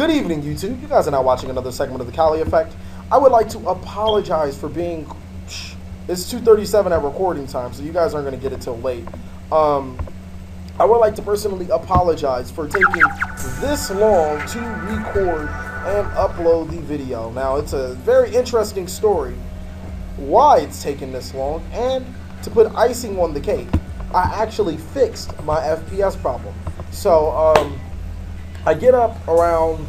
Good evening, YouTube. You guys are now watching another segment of the Cali Effect. I would like to apologize for being... It's 2:37 at recording time, so you guys aren't going to get it till late. I would like to personally apologize for taking this long to record and upload the video. Now, it's a very interesting story why it's taken this long, and to put icing on the cake, I actually fixed my FPS problem. So, I get up around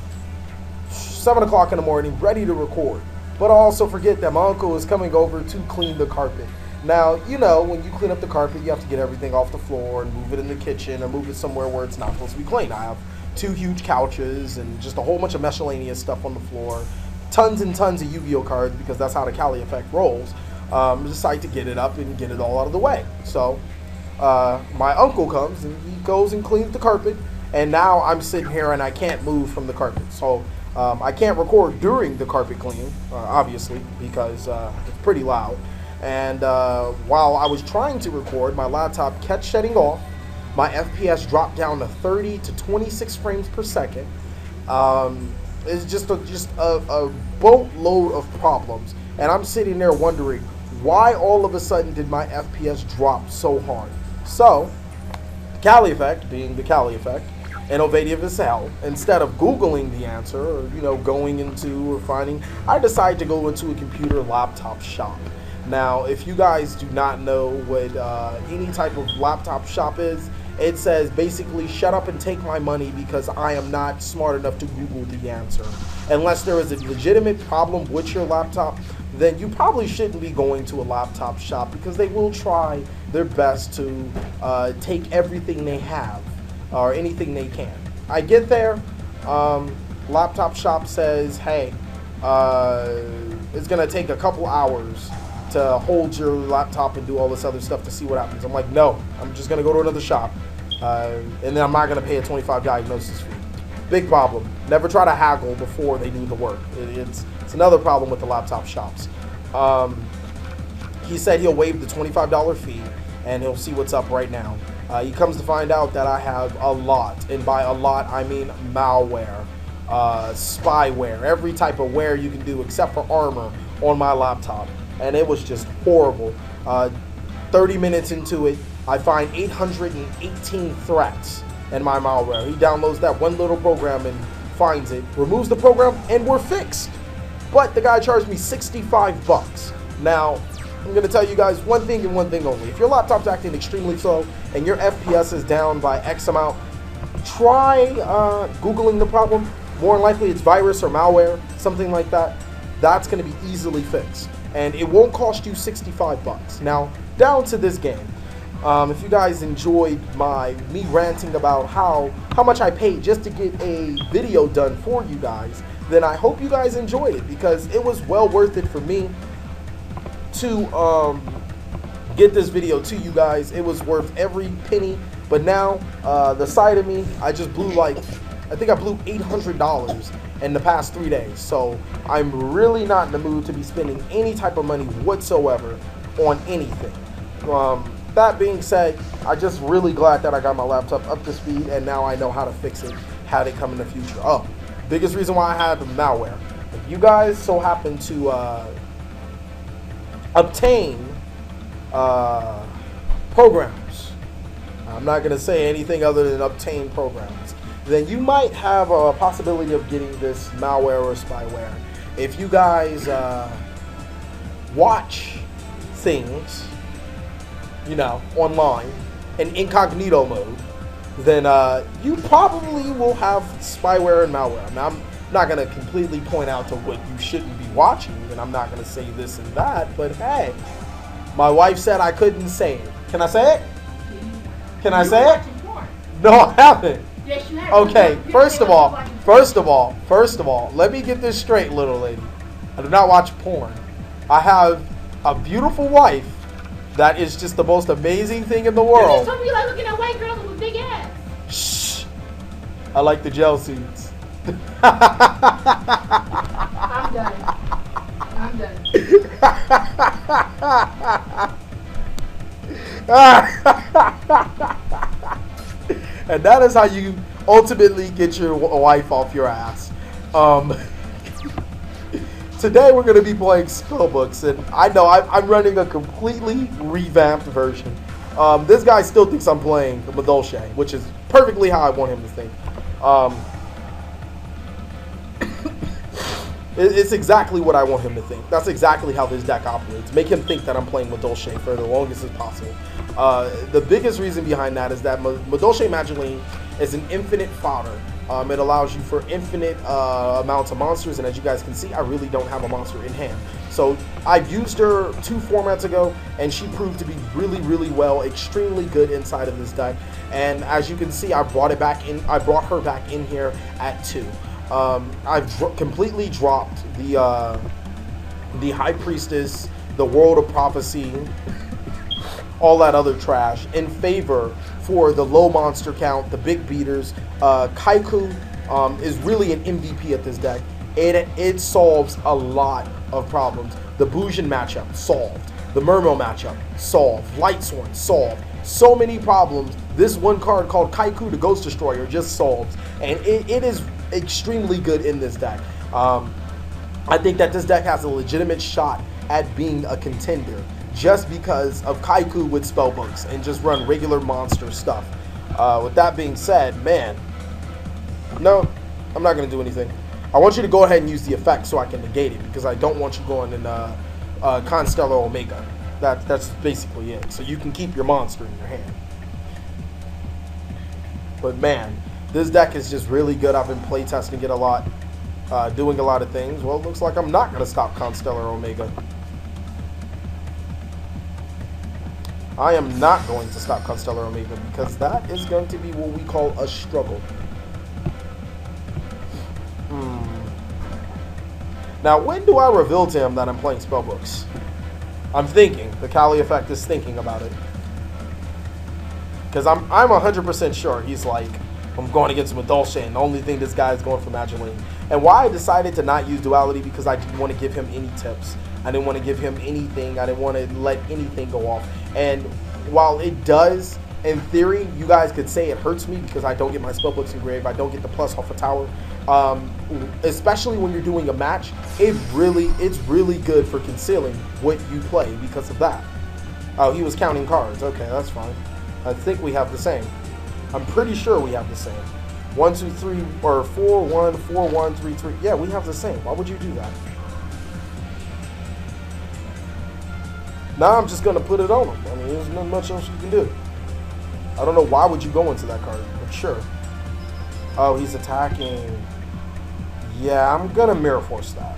7 o'clock in the morning, ready to record. But I also forget that my uncle is coming over to clean the carpet. Now, you know, when you clean up the carpet, you have to get everything off the floor and move it in the kitchen or move it somewhere where it's not supposed to be clean. I have 2 huge couches and just a whole bunch of miscellaneous stuff on the floor. Tons and tons of Yu-Gi-Oh cards, because that's how the Cali Effect rolls. Decide to get it up and get it all out of the way. So, my uncle comes and he goes and cleans the carpet. And now I'm sitting here and I can't move from the carpet. So I can't record during the carpet cleaning, obviously, because it's pretty loud. And while I was trying to record, my laptop kept shutting off. My FPS dropped down to 30 to 26 frames per second. It's just a boatload of problems. And I'm sitting there wondering, why all of a sudden did my FPS drop so hard? So, Cali Effect, being the Cali Effect, innovative as hell, instead of Googling the answer or, you know, going into or finding, I decided to go into a computer laptop shop. Now, if you guys do not know what any type of laptop shop is, it says basically shut up and take my money because I am not smart enough to Google the answer. Unless there is a legitimate problem with your laptop, then you probably shouldn't be going to a laptop shop, because they will try their best to take everything they have or anything they can. I get there, laptop shop says, hey, it's gonna take a couple hours to hold your laptop and do all this other stuff to see what happens. I'm like, no, I'm just gonna go to another shop, and then I'm not gonna pay a $25 diagnosis fee. Big problem. Never try to haggle before they do the work. It's another problem with the laptop shops. He said he'll waive the $25 fee and he'll see what's up right now. He comes to find out that I have a lot, and by a lot I mean malware, spyware, every type of wear you can do except for armor on my laptop, and it was just horrible. 30 minutes into it, I find 818 threats in my malware. He downloads that one little program and finds it, removes the program, and we're fixed. But the guy charged me 65 bucks. Now, I'm going to tell you guys one thing and one thing only. If your laptop's acting extremely slow and your FPS is down by X amount, try Googling the problem. More than likely it's virus or malware, something like that. That's going to be easily fixed. And it won't cost you 65 bucks. Now, down to this game. If you guys enjoyed me ranting about how much I paid just to get a video done for you guys, then I hope you guys enjoyed it, because it was well worth it for me to get this video to you guys. It was worth every penny. But now the side of me, I just blew I think I blew $800 in the past 3 days. So I'm really not in the mood to be spending any type of money whatsoever on anything. That being said, I'm just really glad that I got my laptop up to speed, and now I know how to fix it, had it come in the future. Oh, biggest reason why I had the malware. If you guys so happen to obtain programs, I'm not going to say anything other than obtain programs, then you might have a possibility of getting this malware or spyware. If you guys watch things, you know, online in incognito mode, then you probably will have spyware and malware. Now, I'm not going to completely point out to what you shouldn't be watching, and I'm not going to say this and that, but hey, my wife said I couldn't say it. Can I say it? Can I say it? No, I haven't. Yes, you have. Okay, first of all, let me get this straight, little lady. I do not watch porn. I have a beautiful wife that is just the most amazing thing in the world. You just told me you like looking at white girls with big ass. Shh. I like the gel suits. I'm done. I'm done. And that is how you ultimately get your wife off your ass. Um, today we're going to be playing Spellbooks, and I know I'm running a completely revamped version. This guy still thinks I'm playing Madolche, which is perfectly how I want him to think. It's exactly what I want him to think. That's exactly how this deck operates. Make him think that I'm playing Madolche for the longest as possible. The biggest reason behind that is that Madolche Magiclean is an infinite fodder. It allows you for infinite amounts of monsters, and as you guys can see, I really don't have a monster in hand. So I've used her 2 formats ago, and she proved to be really, really well, extremely good inside of this deck. And as you can see, I brought her back in here at 2. I've completely dropped the High Priestess, the World of Prophecy, all that other trash in favor for the low monster count, the big beaters. Kaiku is really an MVP at this deck. It solves a lot of problems. The Bujin matchup, solved. The Mermo matchup, solved. Lightsworn, solved. So many problems. This one card called Kaiku, the Ghost Destroyer, just solves. And it is extremely good in this deck. I think that this deck has a legitimate shot at being a contender just because of Kaiku with Spellbooks and just run regular monster stuff. With that being said, man, no, I'm not going to do anything. I want you to go ahead and use the effect so I can negate it, because I don't want you going in Constellar Omega. That's basically it. So you can keep your monster in your hand. But man, this deck is just really good. I've been playtesting it a lot, doing a lot of things. Well, it looks like I'm not going to stop Constellar Omega. I am not going to stop Constellar Omega, because that is going to be what we call a struggle. Now, when do I reveal to him that I'm playing Spellbooks? I'm thinking. TheCaliEffect is thinking about it. Because I'm 100% sure he's like, I'm going against Madolche, and the only thing this guy is going for Magiclean. And why I decided to not use Duality, because I didn't want to give him any tips. I didn't want to give him anything. I didn't want to let anything go off. And while it does, in theory, you guys could say it hurts me because I don't get my Spellbooks engraved. I don't get the plus off a tower. Especially when you're doing a match, it's really good for concealing what you play because of that. Oh, he was counting cards. Okay, that's fine. I think we have the same. I'm pretty sure we have the same. 1, 2, 3, or 4, 1, 4, 1, 3, 3. Yeah, we have the same. Why would you do that? Now I'm just going to put it on him. I mean, there's not much else you can do. I don't know why would you go into that card, but sure. Oh, he's attacking. Yeah, I'm going to Mirror Force that.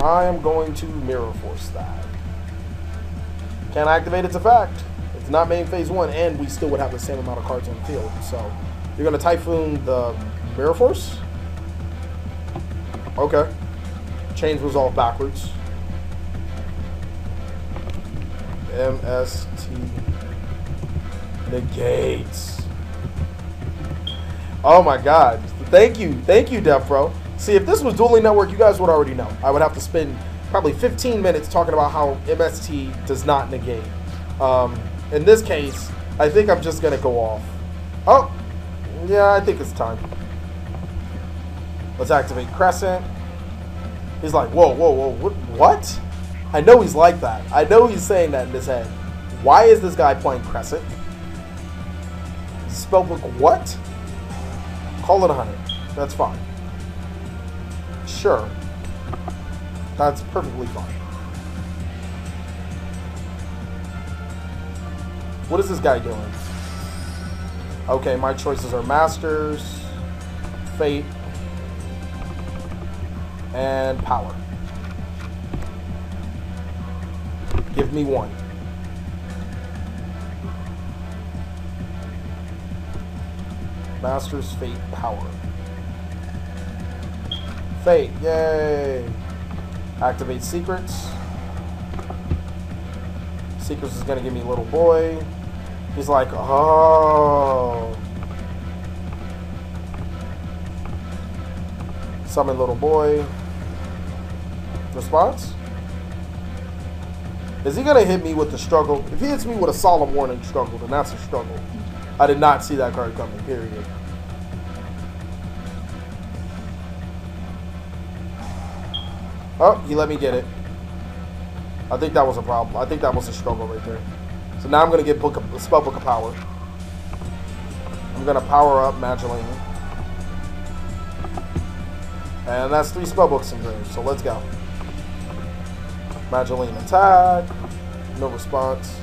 I am going to Mirror Force that. Can't activate its effect. It's not main phase 1, and we still would have the same amount of cards on the field. So, you're going to Typhoon the Mirror Force? Okay. Change Resolve backwards. MST negates. Oh my god. Thank you, Devpro. See, if this was Dueling Network, you guys would already know. I would have to spend probably 15 minutes talking about how MST does not negate. In this case, I think I'm just gonna go off. Oh, yeah, I think it's time. Let's activate Crescent. He's like, whoa, what? I know he's like that. I know he's saying that in his head. Why is this guy playing Crescent? Spellbook what? Call it 100. That's fine. Sure. That's perfectly fine. What is this guy doing? Okay, my choices are Masters, Fate, and Power. Give me one. Masters, Fate, Power. Fate, yay! Activate Secrets. Secrets is gonna give me Little Boy. He's like, oh. Summon Little Boy. Response? Is he gonna hit me with the struggle? If he hits me with a Solemn Warning struggle, then that's a struggle. I did not see that card coming, period. Oh, he let me get it. I think that was a problem. I think that was a struggle right there. So now I'm going to get Spellbook of Power. I'm going to power up Magdalene. And that's 3 Spellbooks engraved, so let's go. Magdalene attack. No response.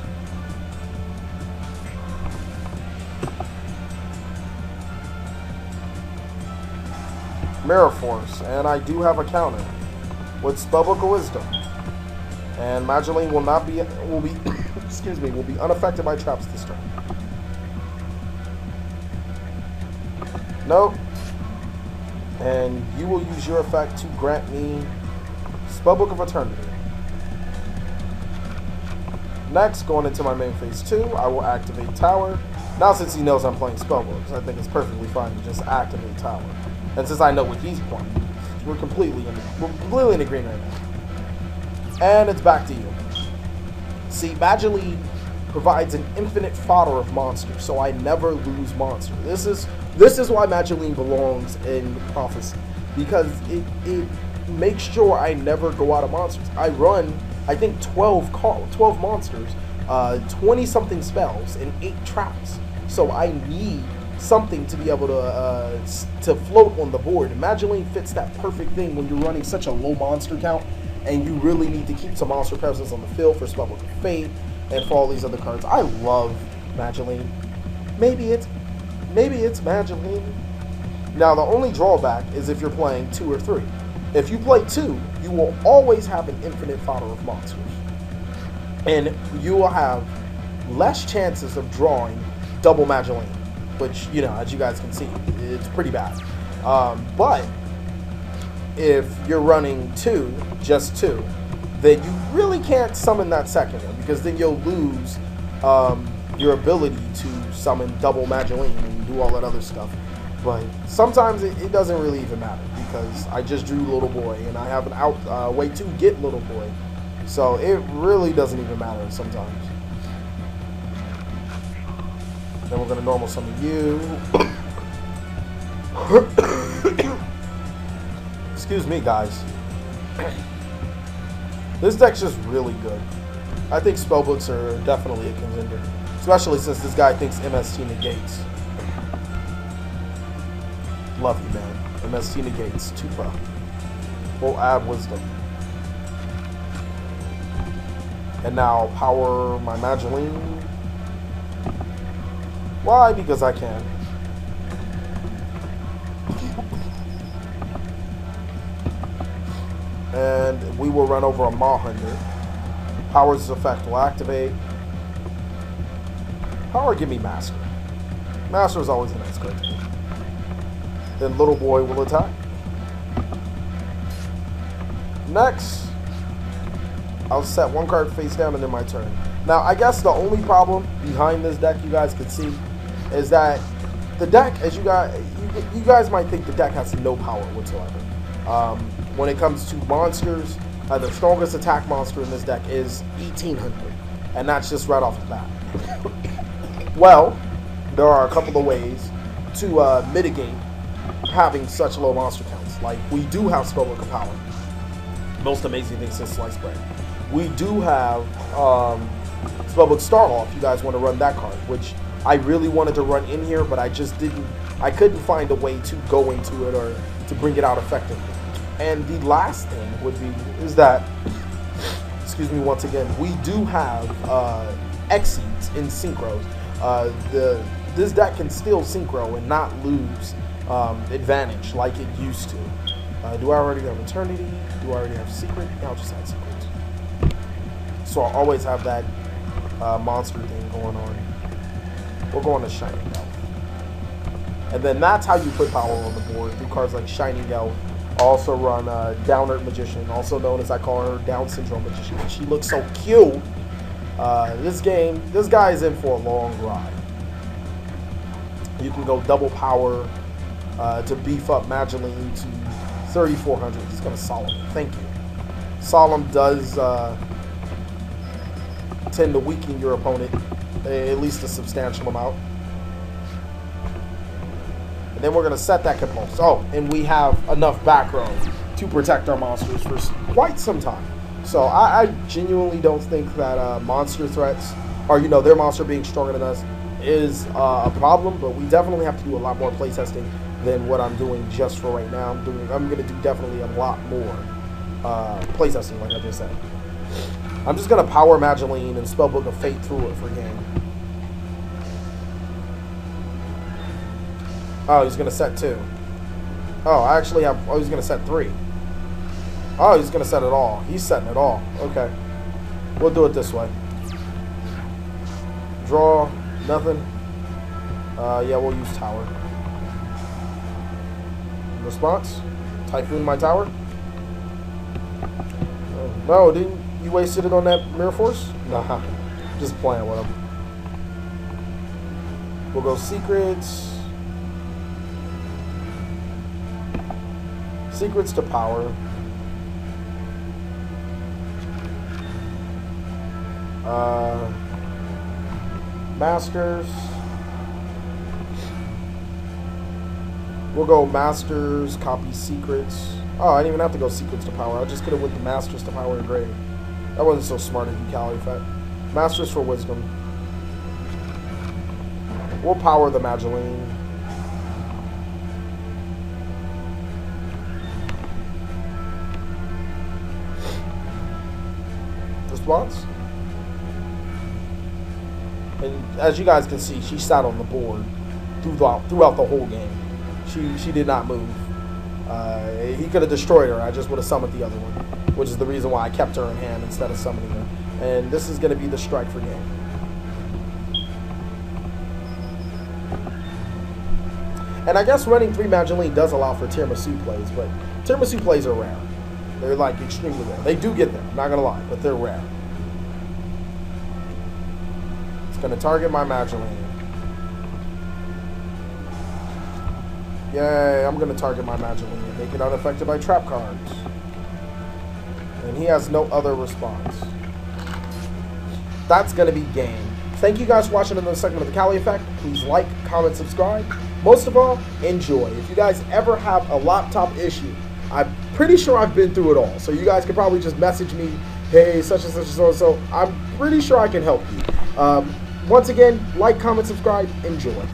Mirror Force, and I do have a counter with Spellbook of Wisdom. And Magdalene will be excuse me, will be unaffected by traps this turn. Nope. And you will use your effect to grant me Spellbook of Eternity. Next, going into my main phase 2, I will activate Tower. Now since he knows I'm playing Spellbooks, I think it's perfectly fine to just activate Tower. And since I know what he's playing, we're completely in the green right now. And it's back to you. See, Magdalene provides an infinite fodder of monsters, so I never lose monster. This is why Magdalene belongs in Prophecy, because it makes sure I never go out of monsters. I run, I think, 12 monsters, 20-something spells, and 8 traps. So I need something to be able to float on the board. And Magdalene fits that perfect thing when you're running such a low monster count and you really need to keep some monster presence on the field for Spellbook of Fate and for all these other cards. I love Magdalene. Maybe it's Magdalene. Now the only drawback is if you're playing 2 or 3. If you play 2, you will always have an infinite fodder of monsters. And you will have less chances of drawing double Magdalene, which, you know, as you guys can see, it's pretty bad. But if you're running 2, just 2, then you really can't summon that second one, because then you'll lose your ability to summon double Magdalene and do all that other stuff. But sometimes it doesn't really even matter, because I just drew Little Boy and I have an way to get Little Boy. So it really doesn't even matter sometimes. Then we're going to normal summon you. Excuse me, guys. This deck's just really good. I think Spellbooks are definitely a contender, especially since this guy thinks MST negates. Love you, man. MST negates. 2 pro. We'll add Wisdom. And now power my Magdalene. Why? Because I can. And we will run over a Maw Hunter. Power's effect will activate. Power, give me Master. Master is always a nice card to me. Then Little Boy will attack. Next, I'll set 1 card face down and then my turn. Now, I guess the only problem behind this deck you guys can see is that the deck, as you guys might think the deck has no power whatsoever. When it comes to monsters, the strongest attack monster in this deck is 1800, and that's just right off the bat. Well, there are a couple of ways to mitigate having such low monster counts. Like, we do have Spellbook of Power. Most amazing thing since Sliced Bread. We do have Spellbook Starlaw, if you guys want to run that card, which I really wanted to run in here, but I couldn't find a way to go into it or to bring it out effectively. And the last thing is that, excuse me once again, we do have Exceeds in Synchros. This deck can still Synchro and not lose advantage like it used to. Do I already have Eternity? Do I already have Secret? Yeah, I'll just add Secret. So I'll always have that monster thing going on. We're going to Shining Elf. And then that's how you put power on the board through cards like Shining Elf. Also run Downert Magician, also known as, I call her, Down Syndrome Magician. She looks so cute. This guy is in for a long ride. You can go double power to beef up Magdalene to 3,400. He's going to Solemn. Thank you. Solemn does tend to weaken your opponent, at least a substantial amount. And then we're going to set that compulse. Oh, and we have enough back row to protect our monsters for quite some time. So I genuinely don't think that monster threats, or their monster being stronger than us, is a problem. But we definitely have to do a lot more playtesting than what I'm doing just for right now. I'm going to do definitely a lot more playtesting, like I just said. I'm just going to power Magdalene and Spellbook of Fate through it for game. Oh, he's going to set 2. Oh, I actually have... Oh, he's going to set 3. Oh, he's going to set it all. He's setting it all. Okay. We'll do it this way. Draw. Nothing. Yeah, we'll use tower. Response? Typhoon my tower? Oh, no, didn't you wasted it on that Mirror Force? Nah. Just playing with him. We'll go Secrets. Secrets to power. Masters. We'll go Masters, copy Secrets. Oh, I didn't even have to go Secrets to power. I just could have went the Masters to power and grade. That wasn't so smart of TheCaliEffect. Masters for Wisdom. We'll power the Magdalene. Response? And as you guys can see, she sat on the board throughout the whole game. She did not move. He could have destroyed her. I just would have summoned the other one, which is the reason why I kept her in hand instead of summoning her. And this is going to be the strike for game. And I guess running 3 Magdalene does allow for tiramisu plays, but tiramisu plays are rare. They're like extremely rare. They do get there, I'm not going to lie, but they're rare. It's going to target my Magdalene. Yay, I'm going to target my Magdalene and make it unaffected by trap cards. And he has no other response. That's going to be game. Thank you guys for watching another segment of TheCaliEffect. Please like, comment, subscribe. Most of all, enjoy. If you guys ever have a laptop issue, I'm pretty sure I've been through it all. So you guys can probably just message me, hey, such and such and so and so. I'm pretty sure I can help you. Once again, like, comment, subscribe, enjoy.